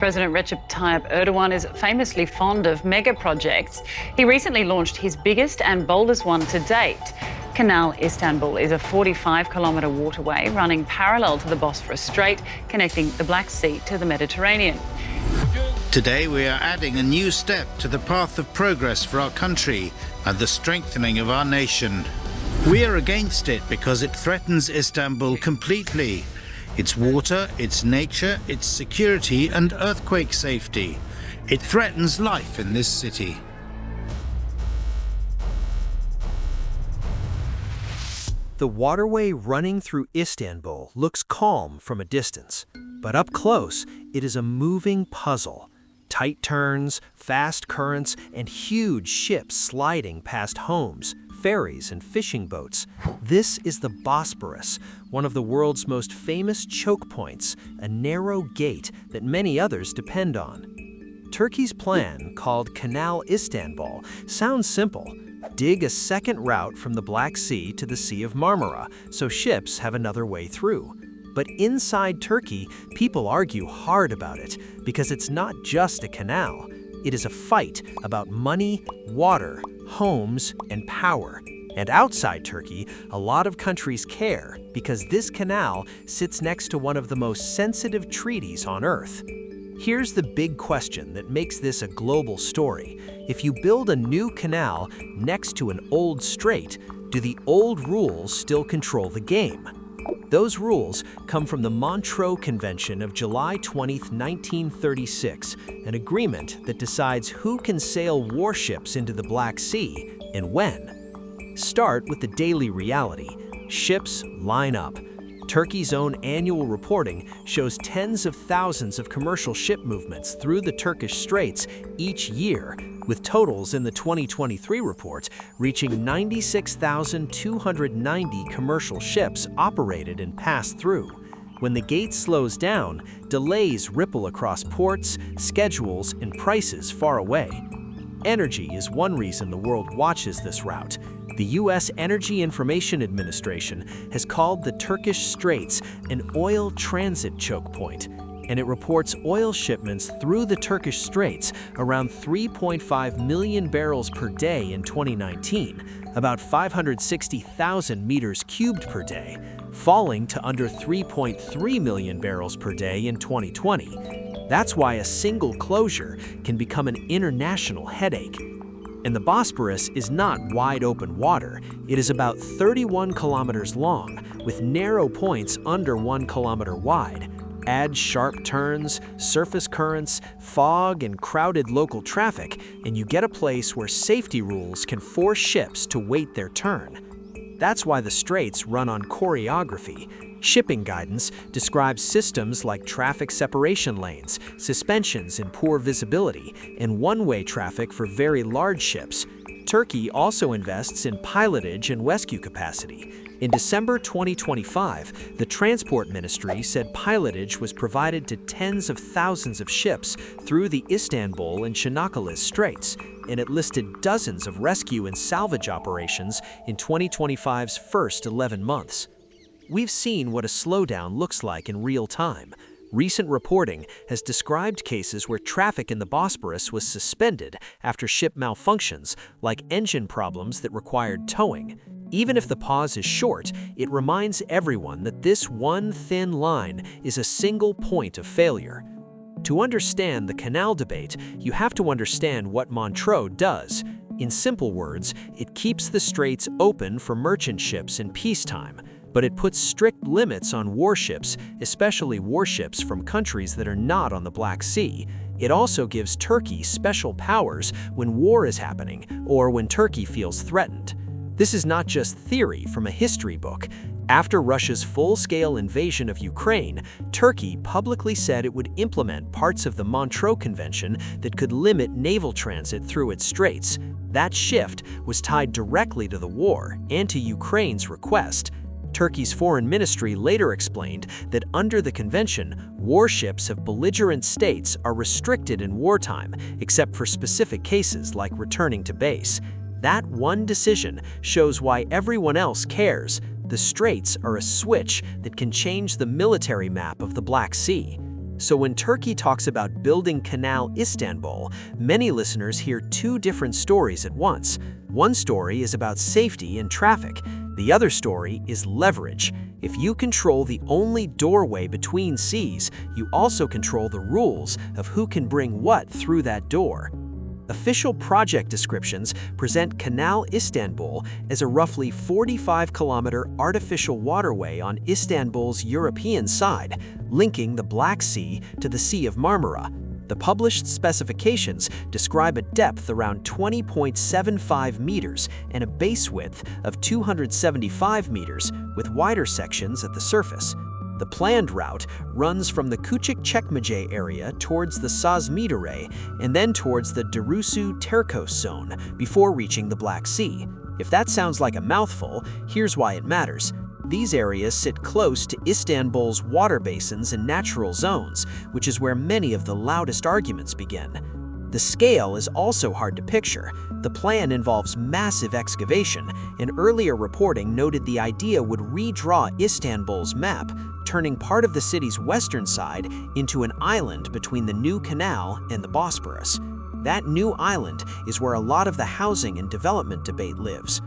President Recep Tayyip Erdogan is famously fond of megaprojects. He recently launched his biggest and boldest one to date. Canal Istanbul is a 45-kilometre waterway running parallel to the Bosporus Strait, connecting the Black Sea to the Mediterranean. Today we are adding a new step to the path of progress for our country and the strengthening of our nation. We are against it because it threatens Istanbul completely. Its water, its nature, its security and earthquake safety. It threatens life in this city. The waterway running through Istanbul looks calm from a distance, but up close, it is a moving puzzle. Tight turns, fast currents, and huge ships sliding past homes, ferries, and fishing boats. This is the Bosporus, one of the world's most famous choke points, a narrow gate that many others depend on. Turkey's plan, called Canal Istanbul, sounds simple. Dig a second route from the Black Sea to the Sea of Marmara, so ships have another way through. But inside Turkey, people argue hard about it, because it's not just a canal. It is a fight about money, water, homes, and power. And outside Turkey, a lot of countries care, because this canal sits next to one of the most sensitive treaties on Earth. Here's the big question that makes this a global story. If you build a new canal next to an old strait, do the old rules still control the game? Those rules come from the Montreux Convention of July 20, 1936, an agreement that decides who can sail warships into the Black Sea and when. Start with the daily reality. Ships line up. Turkey's own annual reporting shows tens of thousands of commercial ship movements through the Turkish straits each year, with totals in the 2023 report reaching 96,290 commercial ships operated and passed through. When the gate slows down, delays ripple across ports, schedules, and prices far away. Energy is one reason the world watches this route. The U.S. Energy Information Administration has called the Turkish Straits an oil transit choke point, and it reports oil shipments through the Turkish Straits around 3.5 million barrels per day in 2019, about 560,000 meters cubed per day, falling to under 3.3 million barrels per day in 2020. That's why a single closure can become an international headache. And the Bosporus is not wide open water. It is about 31 kilometers long, with narrow points under 1 kilometer wide. Add sharp turns, surface currents, fog, and crowded local traffic, and you get a place where safety rules can force ships to wait their turn. That's why the straits run on choreography. Shipping guidance describes systems like traffic separation lanes, suspensions in poor visibility, and one-way traffic for very large ships. Turkey also invests in pilotage and rescue capacity. In December 2025, the Transport Ministry said pilotage was provided to tens of thousands of ships through the Istanbul and Çanakkale Straits, and it listed dozens of rescue and salvage operations in 2025's first 11 months. We've seen what a slowdown looks like in real time. Recent reporting has described cases where traffic in the Bosporus was suspended after ship malfunctions, like engine problems that required towing. Even if the pause is short, it reminds everyone that this one thin line is a single point of failure. To understand the canal debate, you have to understand what Montreux does. In simple words, it keeps the straits open for merchant ships in peacetime, but it puts strict limits on warships, especially warships from countries that are not on the Black Sea. It also gives Turkey special powers when war is happening or when Turkey feels threatened. This is not just theory from a history book. After Russia's full-scale invasion of Ukraine, Turkey publicly said it would implement parts of the Montreux Convention that could limit naval transit through its straits. That shift was tied directly to the war and to Ukraine's request. Turkey's foreign ministry later explained that under the convention, warships of belligerent states are restricted in wartime, except for specific cases like returning to base. That one decision shows why everyone else cares. The straits are a switch that can change the military map of the Black Sea. So when Turkey talks about building Canal Istanbul, many listeners hear two different stories at once. One story is about safety and traffic. The other story is leverage. If you control the only doorway between seas, you also control the rules of who can bring what through that door. Official project descriptions present Canal Istanbul as a roughly 45-kilometer artificial waterway on Istanbul's European side, linking the Black Sea to the Sea of Marmara. The published specifications describe a depth around 20.75 meters and a base width of 275 meters, with wider sections at the surface. The planned route runs from the Küçükçekmece area towards the Sazmidere and then towards the Derusu-Terkos zone before reaching the Black Sea. If that sounds like a mouthful, here's why it matters. These areas sit close to Istanbul's water basins and natural zones, which is where many of the loudest arguments begin. The scale is also hard to picture. The plan involves massive excavation, and earlier reporting noted the idea would redraw Istanbul's map, turning part of the city's western side into an island between the new canal and the Bosporus. That new island is where a lot of the housing and development debate lives.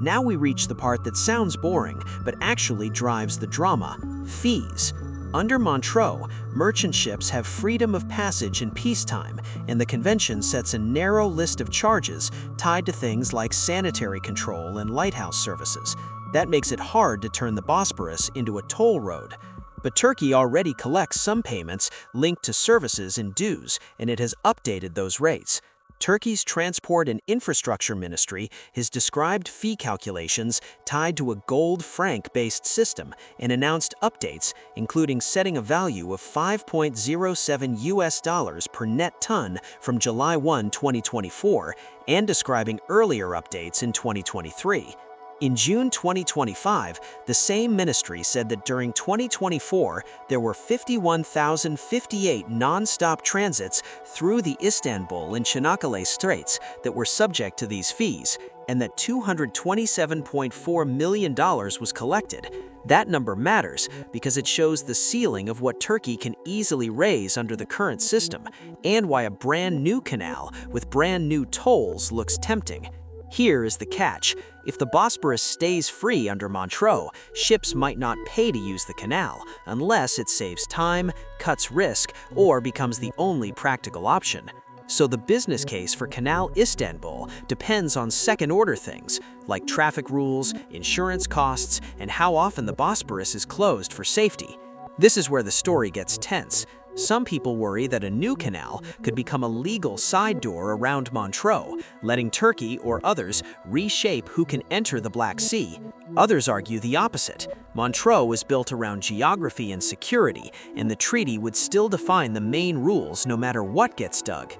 Now we reach the part that sounds boring, but actually drives the drama: fees. Under Montreux, merchant ships have freedom of passage in peacetime, and the convention sets a narrow list of charges tied to things like sanitary control and lighthouse services. That makes it hard to turn the Bosporus into a toll road. But Turkey already collects some payments linked to services and dues, and it has updated those rates. Turkey's Transport and Infrastructure Ministry has described fee calculations tied to a gold franc-based system and announced updates, including setting a value of $5.07 per net ton from July 1, 2024, and describing earlier updates in 2023. In June 2025, the same ministry said that during 2024, there were 51,058 non-stop transits through the Istanbul and Çanakkale Straits that were subject to these fees, and that $227.4 million was collected. That number matters because it shows the ceiling of what Turkey can easily raise under the current system, and why a brand new canal with brand new tolls looks tempting. Here is the catch. If the Bosporus stays free under Montreux, ships might not pay to use the canal unless it saves time, cuts risk, or becomes the only practical option. So the business case for Canal Istanbul depends on second-order things, like traffic rules, insurance costs, and how often the Bosporus is closed for safety. This is where the story gets tense. Some people worry that a new canal could become a legal side door around Montreux, letting Turkey or others reshape who can enter the Black Sea. Others argue the opposite. Montreux is built around geography and security, and the treaty would still define the main rules no matter what gets dug.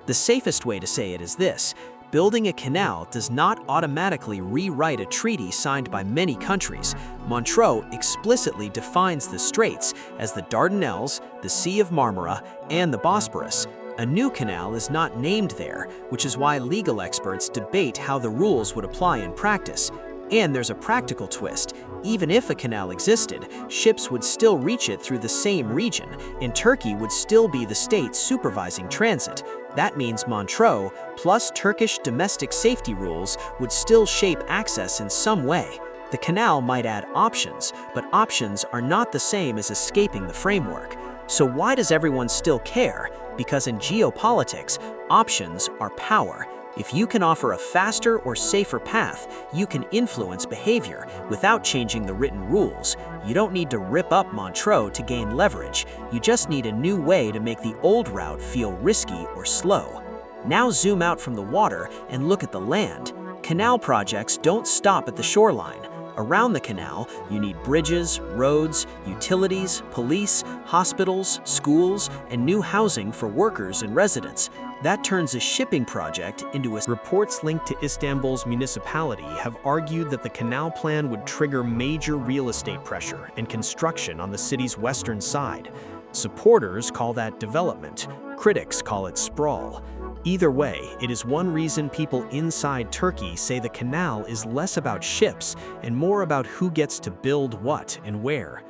The safest way to say it is this: building a canal does not automatically rewrite a treaty signed by many countries. Montreux explicitly defines the straits as the Dardanelles, the Sea of Marmara, and the Bosporus. A new canal is not named there, which is why legal experts debate how the rules would apply in practice. And there's a practical twist. Even if a canal existed, ships would still reach it through the same region, and Turkey would still be the state supervising transit. That means Montreux, plus Turkish domestic safety rules, would still shape access in some way. The canal might add options, but options are not the same as escaping the framework. So why does everyone still care? Because in geopolitics, options are power. If you can offer a faster or safer path, you can influence behavior without changing the written rules. You don't need to rip up Montreux to gain leverage. You just need a new way to make the old route feel risky or slow. Now zoom out from the water and look at the land. Canal projects don't stop at the shoreline. Around the canal, you need bridges, roads, utilities, police, hospitals, schools, and new housing for workers and residents. That turns a shipping project into a... Reports linked to Istanbul's municipality have argued that the canal plan would trigger major real estate pressure and construction on the city's western side. Supporters call that development. Critics call it sprawl. Either way, it is one reason people inside Turkey say the canal is less about ships and more about who gets to build what and where.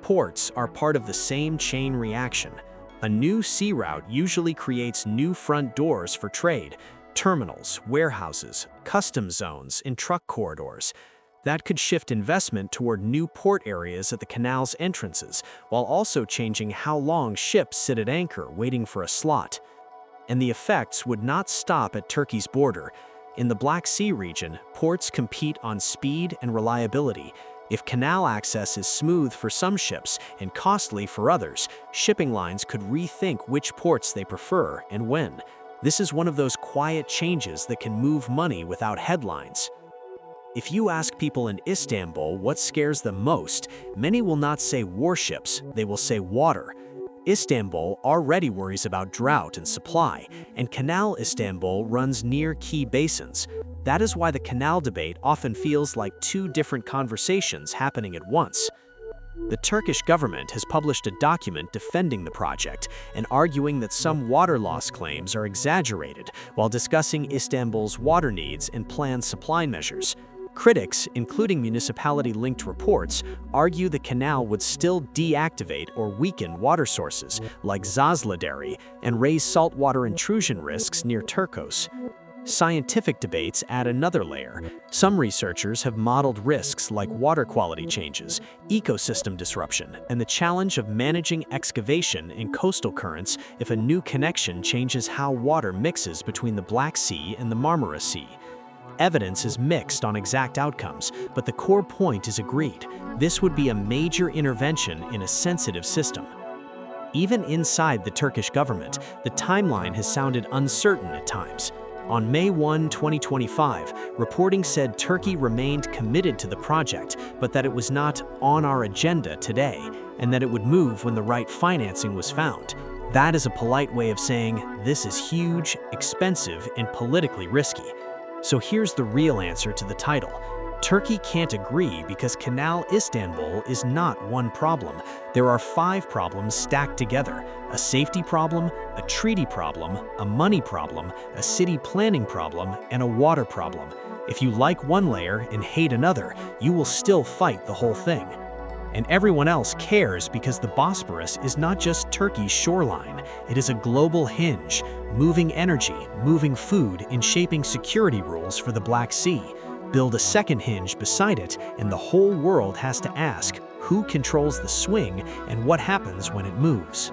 Ports are part of the same chain reaction. A new sea route usually creates new front doors for trade, terminals, warehouses, customs zones, and truck corridors. That could shift investment toward new port areas at the canal's entrances, while also changing how long ships sit at anchor waiting for a slot. And the effects would not stop at Turkey's border. In the Black Sea region, ports compete on speed and reliability. If canal access is smooth for some ships and costly for others, shipping lines could rethink which ports they prefer and when. This is one of those quiet changes that can move money without headlines. If you ask people in Istanbul what scares them most, many will not say warships, they will say water. Istanbul already worries about drought and supply, and Canal Istanbul runs near key basins. That is why the canal debate often feels like two different conversations happening at once. The Turkish government has published a document defending the project and arguing that some water loss claims are exaggerated while discussing Istanbul's water needs and planned supply measures. Critics, including municipality-linked reports, argue the canal would still deactivate or weaken water sources like Zazladere and raise saltwater intrusion risks near Turkos. Scientific debates add another layer. Some researchers have modeled risks like water quality changes, ecosystem disruption, and the challenge of managing excavation in coastal currents if a new connection changes how water mixes between the Black Sea and the Marmara Sea. Evidence is mixed on exact outcomes, but the core point is agreed. This would be a major intervention in a sensitive system. Even inside the Turkish government, the timeline has sounded uncertain at times. On May 1, 2025, reporting said Turkey remained committed to the project, but that it was not on our agenda today, and that it would move when the right financing was found. That is a polite way of saying this is huge, expensive, and politically risky. So here's the real answer to the title. Turkey can't agree because Canal Istanbul is not one problem. There are 5 problems stacked together: a safety problem, a treaty problem, a money problem, a city planning problem, and a water problem. If you like one layer and hate another, you will still fight the whole thing. And everyone else cares because the Bosporus is not just Turkey's shoreline, it is a global hinge, moving energy, moving food, and shaping security rules for the Black Sea. Build a second hinge beside it, and the whole world has to ask, who controls the swing and what happens when it moves?